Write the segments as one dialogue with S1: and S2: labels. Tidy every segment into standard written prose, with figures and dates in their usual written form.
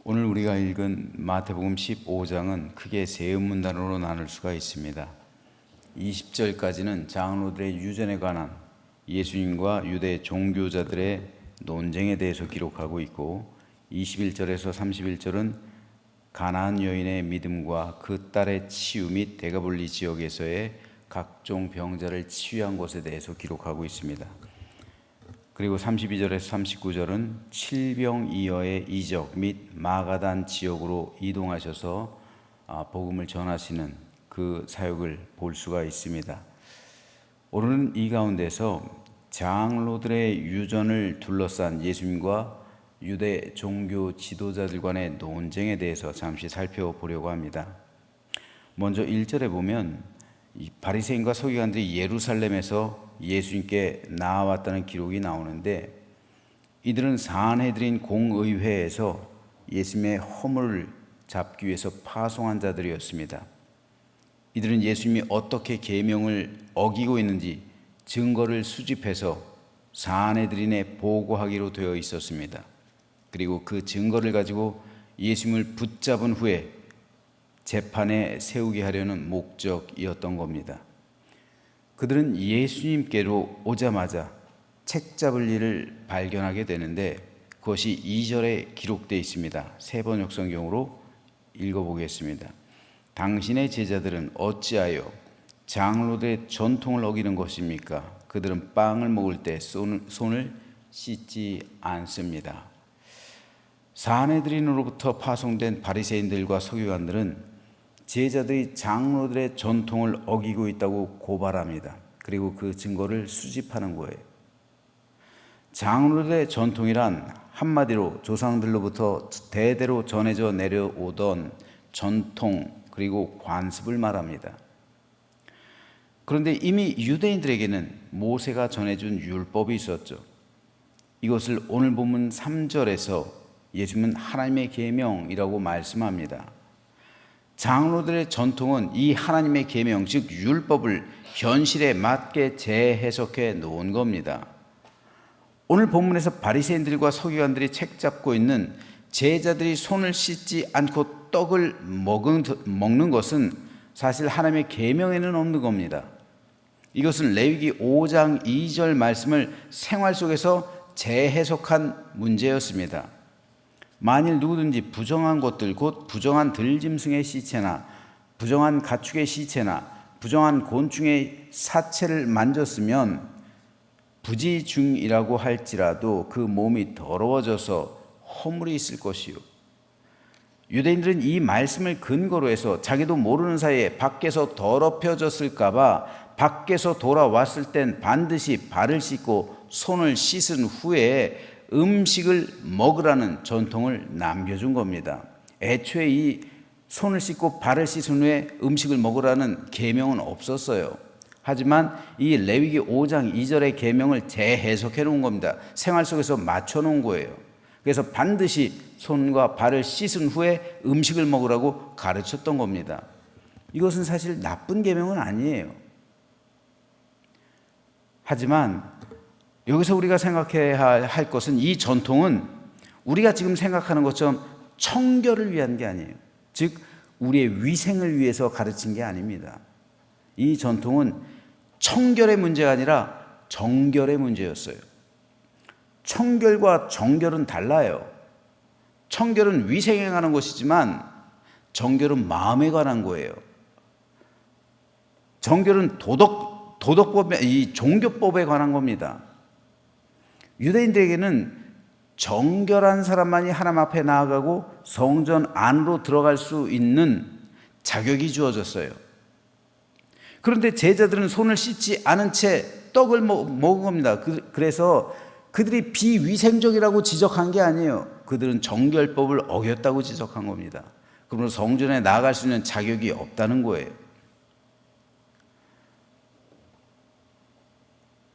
S1: 오늘 우리가 읽은 마태복음 15장은 크게 세 문단으로 나눌 수가 있습니다. 20절까지는 장로들의 유전에 관한 예수님과 유대 종교자들의 논쟁에 대해서 기록하고 있고, 21절에서 31절은 가나안 여인의 믿음과 그 딸의 치유 및 데가볼리 지역에서의 각종 병자를 치유한 것에 대해서 기록하고 있습니다. 그리고 32절에서 39절은 칠병이어의 이적 및 마가단 지역으로 이동하셔서 복음을 전하시는 그 사역을 볼 수가 있습니다. 오늘은 이 가운데서 장로들의 유전을 둘러싼 예수님과 유대 종교 지도자들 간의 논쟁에 대해서 잠시 살펴보려고 합니다. 먼저 1절에 보면 바리새인과 서기관들이 예루살렘에서 예수님께 나아왔다는 기록이 나오는데, 이들은 산헤드린 공의회에서 예수님의 허물을 잡기 위해서 파송한 자들이었습니다. 이들은 예수님이 어떻게 계명을 어기고 있는지 증거를 수집해서 산헤드린에 보고하기로 되어 있었습니다. 그리고 그 증거를 가지고 예수님을 붙잡은 후에 재판에 세우게 하려는 목적이었던 겁니다. 그들은 예수님께로 오자마자 책 잡을 일을 발견하게 되는데, 그것이 2절에 기록되어 있습니다. 세번역 성경으로 읽어보겠습니다. 당신의 제자들은 어찌하여 장로들의 전통을 어기는 것입니까? 그들은 빵을 먹을 때 손을 씻지 않습니다. 산헤드린으로부터 파송된 바리새인들과 서기관들은 제자들이 장로들의 전통을 어기고 있다고 고발합니다. 그리고 그 증거를 수집하는 거예요. 장로들의 전통이란 한마디로 조상들로부터 대대로 전해져 내려오던 전통 그리고 관습을 말합니다. 그런데 이미 유대인들에게는 모세가 전해준 율법이 있었죠. 이것을 오늘 본문 3절에서 예수님은 하나님의 계명이라고 말씀합니다. 장로들의 전통은 이 하나님의 계명, 즉 율법을 현실에 맞게 재해석해 놓은 겁니다. 오늘 본문에서 바리새인들과 서기관들이 책 잡고 있는 제자들이 손을 씻지 않고 떡을 먹는 것은 사실 하나님의 계명에는 없는 겁니다. 이것은 레위기 5장 2절 말씀을 생활 속에서 재해석한 문제였습니다. 만일 누구든지 부정한 것들, 곧 부정한 들짐승의 시체나 부정한 가축의 시체나 부정한 곤충의 사체를 만졌으면 부지중이라고 할지라도 그 몸이 더러워져서 허물이 있을 것이요. 유대인들은 이 말씀을 근거로 해서 자기도 모르는 사이에 밖에서 더럽혀졌을까 봐 밖에서 돌아왔을 땐 반드시 발을 씻고 손을 씻은 후에 음식을 먹으라는 전통을 남겨준 겁니다. 애초에 이 손을 씻고 발을 씻은 후에 음식을 먹으라는 계명은 없었어요. 하지만 이 레위기 5장 2절의 계명을 재해석해 놓은 겁니다. 생활 속에서 맞춰 놓은 거예요. 그래서 반드시 손과 발을 씻은 후에 음식을 먹으라고 가르쳤던 겁니다. 이것은 사실 나쁜 계명은 아니에요. 하지만 여기서 우리가 생각해야 할 것은, 이 전통은 우리가 지금 생각하는 것처럼 청결을 위한 게 아니에요. 즉 우리의 위생을 위해서 가르친 게 아닙니다. 이 전통은 청결의 문제가 아니라 정결의 문제였어요. 청결과 정결은 달라요. 청결은 위생에 관한 것이지만 정결은 마음에 관한 거예요. 정결은 도덕법에, 이 종교법에 관한 겁니다. 유대인들에게는 정결한 사람만이 하나님 앞에 나아가고 성전 안으로 들어갈 수 있는 자격이 주어졌어요. 그런데 제자들은 손을 씻지 않은 채 떡을 먹은 겁니다. 그래서 그들이 비위생적이라고 지적한 게 아니에요. 그들은 정결법을 어겼다고 지적한 겁니다. 그러므로 성전에 나아갈 수 있는 자격이 없다는 거예요.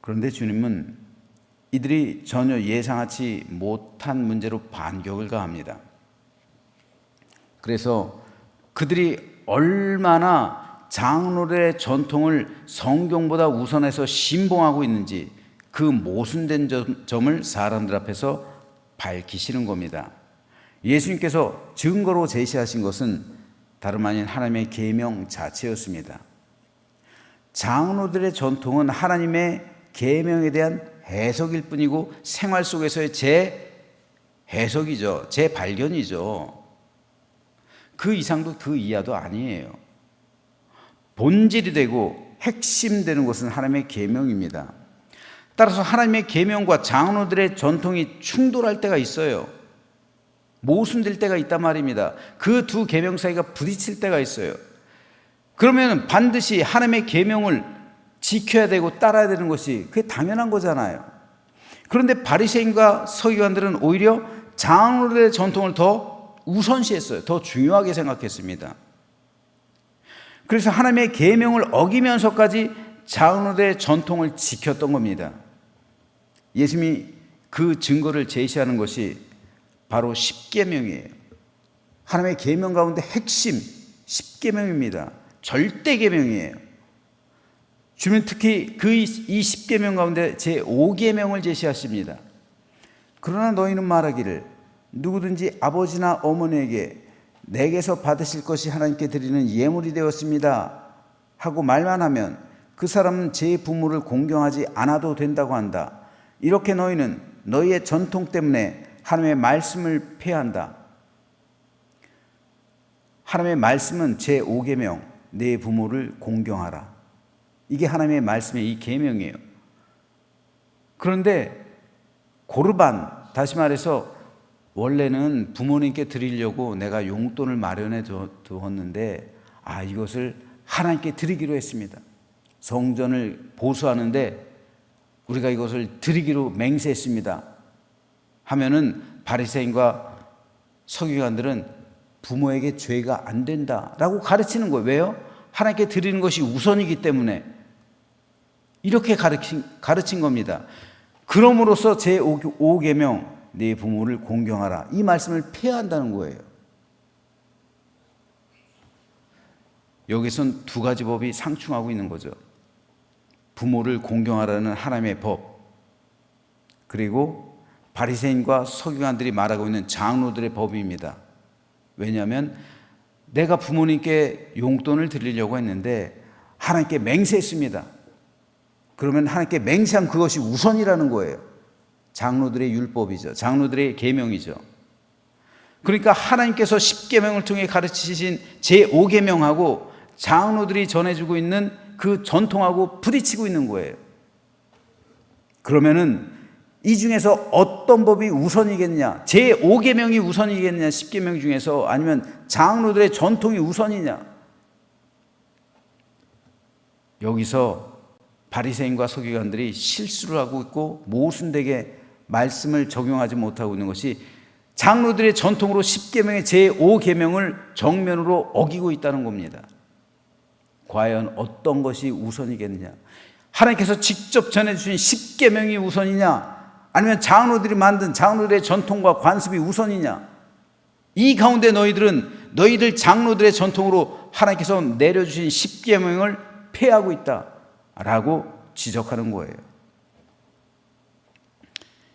S1: 그런데 주님은 이들이 전혀 예상하지 못한 문제로 반격을 가합니다. 그래서 그들이 얼마나 장로들의 전통을 성경보다 우선해서 신봉하고 있는지 그 모순된 점을 사람들 앞에서 밝히시는 겁니다. 예수님께서 증거로 제시하신 것은 다름 아닌 하나님의 계명 자체였습니다. 장로들의 전통은 하나님의 계명에 대한 해석일 뿐이고 생활 속에서의 재해석이죠. 재발견이죠. 그 이상도 그 이하도 아니에요. 본질이 되고 핵심되는 것은 하나님의 계명입니다. 따라서 하나님의 계명과 장로들의 전통이 충돌할 때가 있어요. 모순될 때가 있단 말입니다. 그 두 계명 사이가 부딪힐 때가 있어요. 그러면 반드시 하나님의 계명을 지켜야 되고 따라야 되는 것이 그게 당연한 거잖아요. 그런데 바리새인과 서기관들은 오히려 장로들의 전통을 더 우선시했어요. 더 중요하게 생각했습니다. 그래서 하나님의 계명을 어기면서까지 장로들의 전통을 지켰던 겁니다. 예수님이 그 증거를 제시하는 것이 바로 십계명이에요. 하나님의 계명 가운데 핵심 십계명입니다. 절대 계명이에요. 주님은 특히 이 십계명 가운데 제5계명을 제시하십니다. 그러나 너희는 말하기를 누구든지 아버지나 어머니에게 내게서 받으실 것이 하나님께 드리는 예물이 되었습니다 하고 말만 하면 그 사람은 제 부모를 공경하지 않아도 된다고 한다. 이렇게 너희는 너희의 전통 때문에 하나님의 말씀을 폐한다. 하나님의 말씀은 제5계명, 내 부모를 공경하라. 이게 하나님의 말씀의 이 계명이에요. 그런데 고르반, 다시 말해서 원래는 부모님께 드리려고 내가 용돈을 마련해 두었는데 이것을 하나님께 드리기로 했습니다. 성전을 보수하는데 우리가 이것을 드리기로 맹세했습니다 하면은 바리새인과 서기관들은 부모에게 죄가 안 된다라고 가르치는 거예요. 왜요? 하나님께 드리는 것이 우선이기 때문에 이렇게 가르친 겁니다. 그럼으로써 제5계명 네 부모를 공경하라, 이 말씀을 폐한다는 거예요. 여기선 두 가지 법이 상충하고 있는 거죠. 부모를 공경하라는 하나님의 법, 그리고 바리새인과 서기관들이 말하고 있는 장로들의 법입니다. 왜냐하면 내가 부모님께 용돈을 드리려고 했는데 하나님께 맹세했습니다. 그러면 하나님께 맹세한 그것이 우선이라는 거예요. 장로들의 율법이죠. 장로들의 계명이죠. 그러니까 하나님께서 십계명을 통해 가르치신 제5계명하고 장로들이 전해주고 있는 그 전통하고 부딪히고 있는 거예요. 그러면은 이 중에서 어떤 법이 우선이겠냐? 제5계명이 우선이겠냐? 십계명 중에서, 아니면 장로들의 전통이 우선이냐? 여기서 바리새인과 서기관들이 실수를 하고 있고 모순되게 말씀을 적용하지 못하고 있는 것이 장로들의 전통으로 십계명의 제5계명을 정면으로 어기고 있다는 겁니다. 과연 어떤 것이 우선이겠느냐? 하나님께서 직접 전해주신 십계명이 우선이냐? 아니면 장로들이 만든 장로들의 전통과 관습이 우선이냐? 이 가운데 너희들 장로들의 전통으로 하나님께서 내려주신 십계명을 폐하고 있다라고 지적하는 거예요.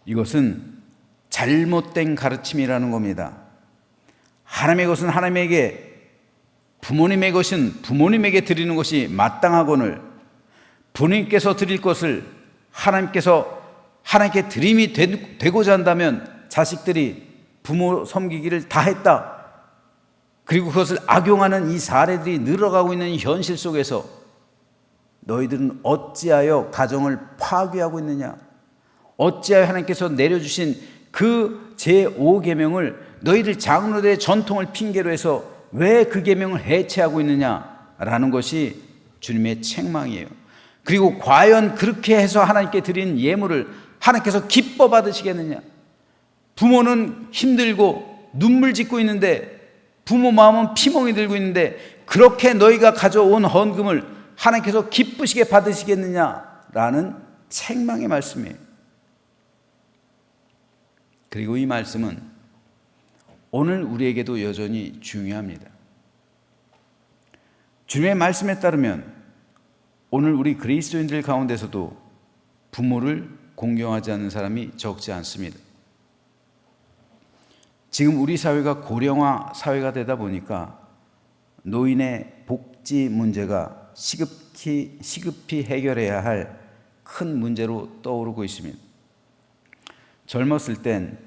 S1: 이것은 잘못된 가르침이라는 겁니다. 하나님의 것은 하나님에게, 부모님의 것은 부모님에게 드리는 것이 마땅하거늘 부모님께서 드릴 것을 하나님께 드림이 되고자 한다면 자식들이 부모 섬기기를 다 했다. 그리고 그것을 악용하는 이 사례들이 늘어가고 있는 현실 속에서 너희들은 어찌하여 가정을 파괴하고 있느냐? 어찌하여 하나님께서 내려주신 그 제5계명을 너희들 장로들의 전통을 핑계로 해서 왜 그 계명을 해체하고 있느냐라는 것이 주님의 책망이에요. 그리고 과연 그렇게 해서 하나님께 드린 예물을 하나님께서 기뻐 받으시겠느냐? 부모는 힘들고 눈물 짓고 있는데, 부모 마음은 피멍이 들고 있는데, 그렇게 너희가 가져온 헌금을 하나님께서 기쁘시게 받으시겠느냐라는 책망의 말씀이에요. 그리고 이 말씀은 오늘 우리에게도 여전히 중요합니다. 주님의 말씀에 따르면 오늘 우리 그리스도인들 가운데서도 부모를 공경하지 않는 사람이 적지 않습니다. 지금 우리 사회가 고령화 사회가 되다 보니까 노인의 복지 문제가 시급히 해결해야 할 큰 문제로 떠오르고 있습니다. 젊었을 땐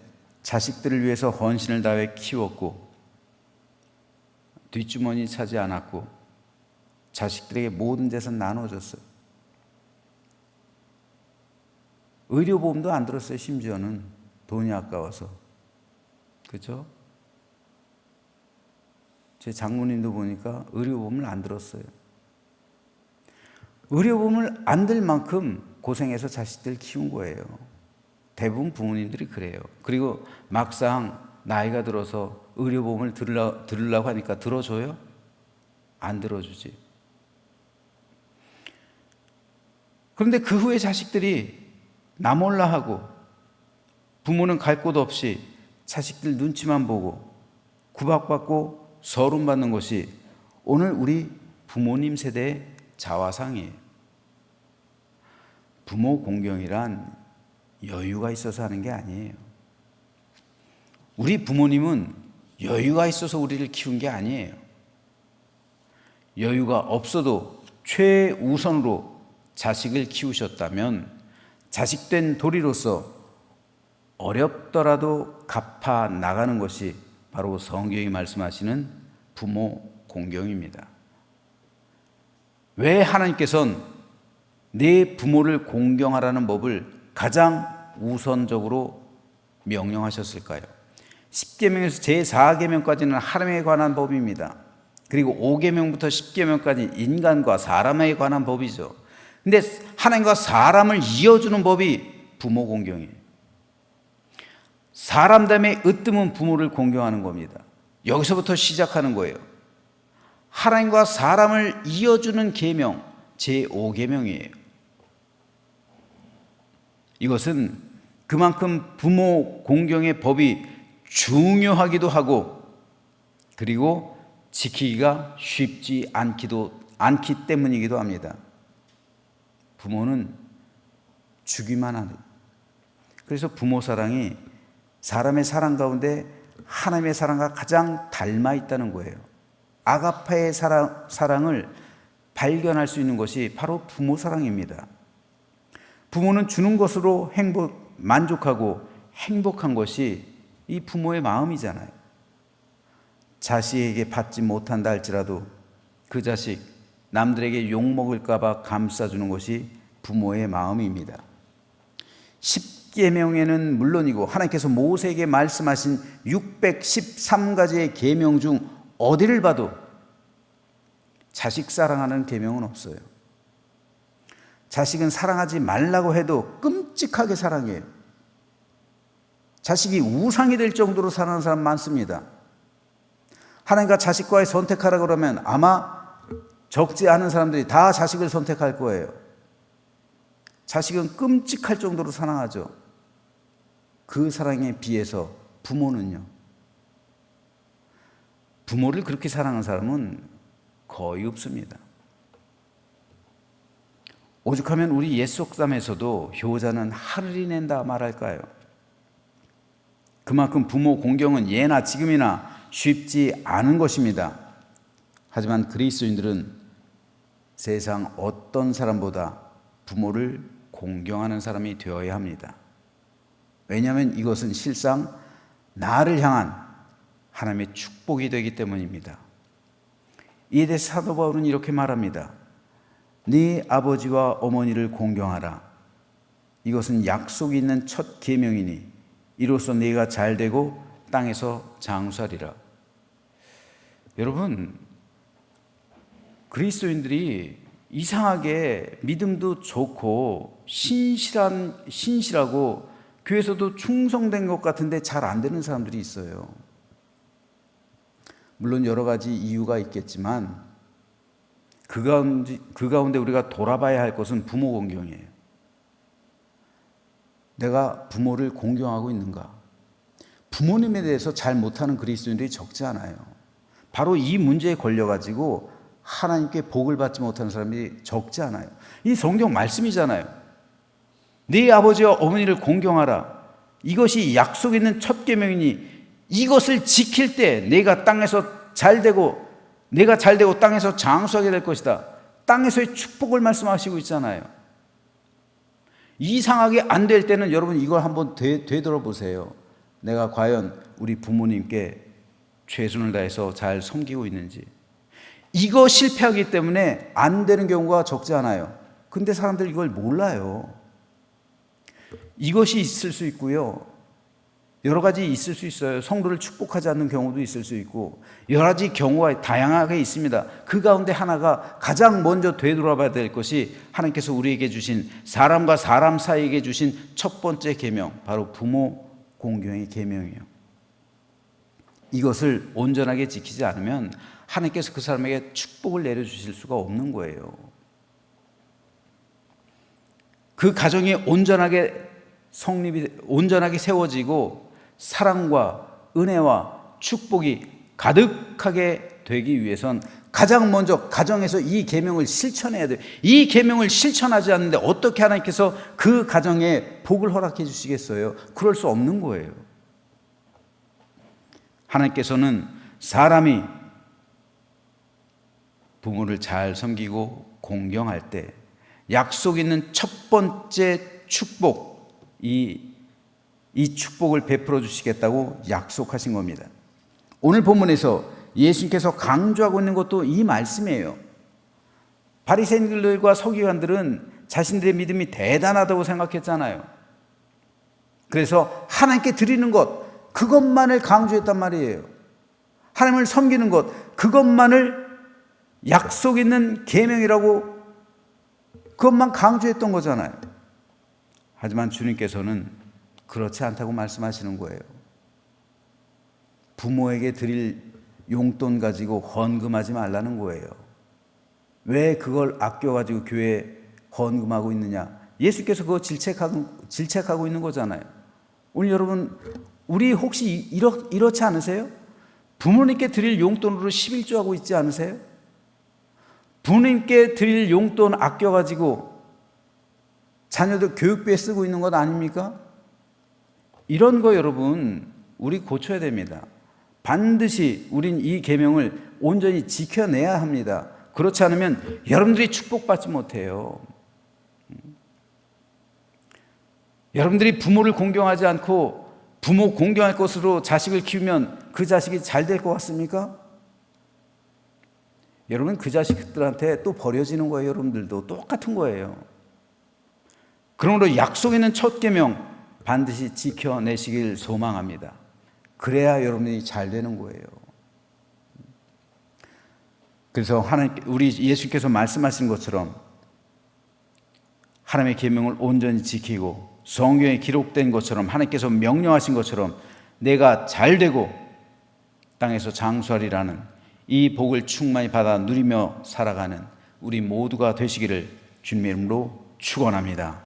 S1: 자식들을 위해서 헌신을 다해 키웠고 뒷주머니 차지 않았고 자식들에게 모든 재산 나눠줬어요. 의료보험도 안 들었어요. 심지어는 돈이 아까워서. 그렇죠? 제 장모님도 보니까 의료보험을 안 들었어요. 의료보험을 안 들 만큼 고생해서 자식들 키운 거예요. 대부분 부모님들이 그래요. 그리고 막상 나이가 들어서 의료보험을 들으려고 하니까 들어줘요? 안 들어주지. 그런데 그 후에 자식들이 나 몰라 하고 부모는 갈 곳 없이 자식들 눈치만 보고 구박받고 서름받는 것이 오늘 우리 부모님 세대의 자화상이에요. 부모 공경이란 여유가 있어서 하는 게 아니에요. 우리 부모님은 여유가 있어서 우리를 키운 게 아니에요. 여유가 없어도 최우선으로 자식을 키우셨다면 자식된 도리로서 어렵더라도 갚아 나가는 것이 바로 성경이 말씀하시는 부모 공경입니다. 왜 하나님께서는 내 부모를 공경하라는 법을 가장 우선적으로 명령하셨을까요? 10계명에서 제4계명까지는 하나님에 관한 법입니다. 그리고 5계명부터 10계명까지 인간과 사람에 관한 법이죠. 근데 하나님과 사람을 이어주는 법이 부모 공경이에요. 사람 다음에 으뜸은 부모를 공경하는 겁니다. 여기서부터 시작하는 거예요. 하나님과 사람을 이어주는 계명, 제5계명이에요. 이것은 그만큼 부모 공경의 법이 중요하기도 하고 그리고 지키기가 쉽지 않기 때문이기도 합니다. 부모는 주기만 하는. 그래서 부모 사랑이 사람의 사랑 가운데 하나님의 사랑과 가장 닮아 있다는 거예요. 아가파의 사랑을 발견할 수 있는 것이 바로 부모 사랑입니다. 부모는 주는 것으로 만족하고 행복한 것이 이 부모의 마음이잖아요. 자식에게 받지 못한다 할지라도 그 자식 남들에게 욕먹을까 봐 감싸주는 것이 부모의 마음입니다. 10계명에는 물론이고 하나님께서 모세에게 말씀하신 613가지의 계명 중 어디를 봐도 자식 사랑하는 계명은 없어요. 자식은 사랑하지 말라고 해도 끔찍하게 사랑해요. 자식이 우상이 될 정도로 사랑하는 사람 많습니다. 하나님과 자식과의 선택하라 그러면 아마 적지 않은 사람들이 다 자식을 선택할 거예요. 자식은 끔찍할 정도로 사랑하죠. 그 사랑에 비해서 부모는요. 부모를 그렇게 사랑하는 사람은 거의 없습니다. 오죽하면 우리 옛 속담에서도 효자는 하늘이 낸다 말할까요? 그만큼 부모 공경은 예나 지금이나 쉽지 않은 것입니다. 하지만 그리스도인들은 세상 어떤 사람보다 부모를 공경하는 사람이 되어야 합니다. 왜냐하면 이것은 실상 나를 향한 하나님의 축복이 되기 때문입니다. 이에 대해 사도 바울은 이렇게 말합니다. 네 아버지와 어머니를 공경하라. 이것은 약속이 있는 첫 계명이니 이로써 네가 잘되고 땅에서 장수하리라. 여러분, 그리스도인들이 이상하게 믿음도 좋고 신실하고 교회에서도 충성된 것 같은데 잘 안 되는 사람들이 있어요. 물론 여러 가지 이유가 있겠지만 그 가운데 우리가 돌아봐야 할 것은 부모 공경이에요. 내가 부모를 공경하고 있는가? 부모님에 대해서 잘 못하는 그리스도인들이 적지 않아요. 바로 이 문제에 걸려가지고 하나님께 복을 받지 못하는 사람이 적지 않아요. 이 성경 말씀이잖아요. 네 아버지와 어머니를 공경하라. 이것이 약속 있는 첫 계명이니 이것을 지킬 때 내가 땅에서 잘되고 내가 잘되고 땅에서 장수하게 될 것이다. 땅에서의 축복을 말씀하시고 있잖아요. 이상하게 안 될 때는 여러분 이걸 한번 되돌아보세요. 내가 과연 우리 부모님께 최선을 다해서 잘 섬기고 있는지. 이거 실패하기 때문에 안 되는 경우가 적지 않아요. 근데 사람들 이걸 몰라요. 이것이 있을 수 있고요. 여러 가지 있을 수 있어요. 성도를 축복하지 않는 경우도 있을 수 있고 여러 가지 경우가 다양하게 있습니다. 그 가운데 하나가 가장 먼저 되돌아봐야 될 것이 하나님께서 우리에게 주신 사람과 사람 사이에게 주신 첫 번째 계명, 바로 부모 공경의 계명이에요. 이것을 온전하게 지키지 않으면 하나님께서 그 사람에게 축복을 내려주실 수가 없는 거예요. 그 가정이 온전하게 온전하게 세워지고 사랑과 은혜와 축복이 가득하게 되기 위해선 가장 먼저 가정에서 이 계명을 실천해야 돼요. 이 계명을 실천하지 않는데 어떻게 하나님께서 그 가정에 복을 허락해 주시겠어요? 그럴 수 없는 거예요. 하나님께서는 사람이 부모를 잘 섬기고 공경할 때 약속 있는 첫 번째 축복, 이 축복을 베풀어 주시겠다고 약속하신 겁니다. 오늘 본문에서 예수님께서 강조하고 있는 것도 이 말씀이에요. 바리새인들과 서기관들은 자신들의 믿음이 대단하다고 생각했잖아요. 그래서 하나님께 드리는 것, 그것만을 강조했단 말이에요. 하나님을 섬기는 것, 그것만을 약속 있는 계명이라고 그것만 강조했던 거잖아요. 하지만 주님께서는 그렇지 않다고 말씀하시는 거예요. 부모에게 드릴 용돈 가지고 헌금하지 말라는 거예요. 왜 그걸 아껴가지고 교회에 헌금하고 있느냐? 예수께서 그거 질책하고 있는 거잖아요. 오늘 여러분, 우리 혹시 이렇지 않으세요? 부모님께 드릴 용돈으로 11조 하고 있지 않으세요? 부모님께 드릴 용돈 아껴가지고 자녀들 교육비에 쓰고 있는 것 아닙니까? 이런 거 여러분 우리 고쳐야 됩니다. 반드시 우린 이 계명을 온전히 지켜내야 합니다. 그렇지 않으면 여러분들이 축복받지 못해요. 여러분들이 부모를 공경하지 않고 부모 공경할 것으로 자식을 키우면 그 자식이 잘 될 것 같습니까? 여러분 그 자식들한테 또 버려지는 거예요. 여러분들도 똑같은 거예요. 그러므로 약속 있는 첫 계명 반드시 지켜내시길 소망합니다. 그래야 여러분이 잘 되는 거예요. 그래서 우리 예수께서 말씀하신 것처럼 하나님의 계명을 온전히 지키고 성경에 기록된 것처럼 하나님께서 명령하신 것처럼 내가 잘 되고 땅에서 장수하리라는 이 복을 충만히 받아 누리며 살아가는 우리 모두가 되시기를 주님의 이름으로 축원합니다.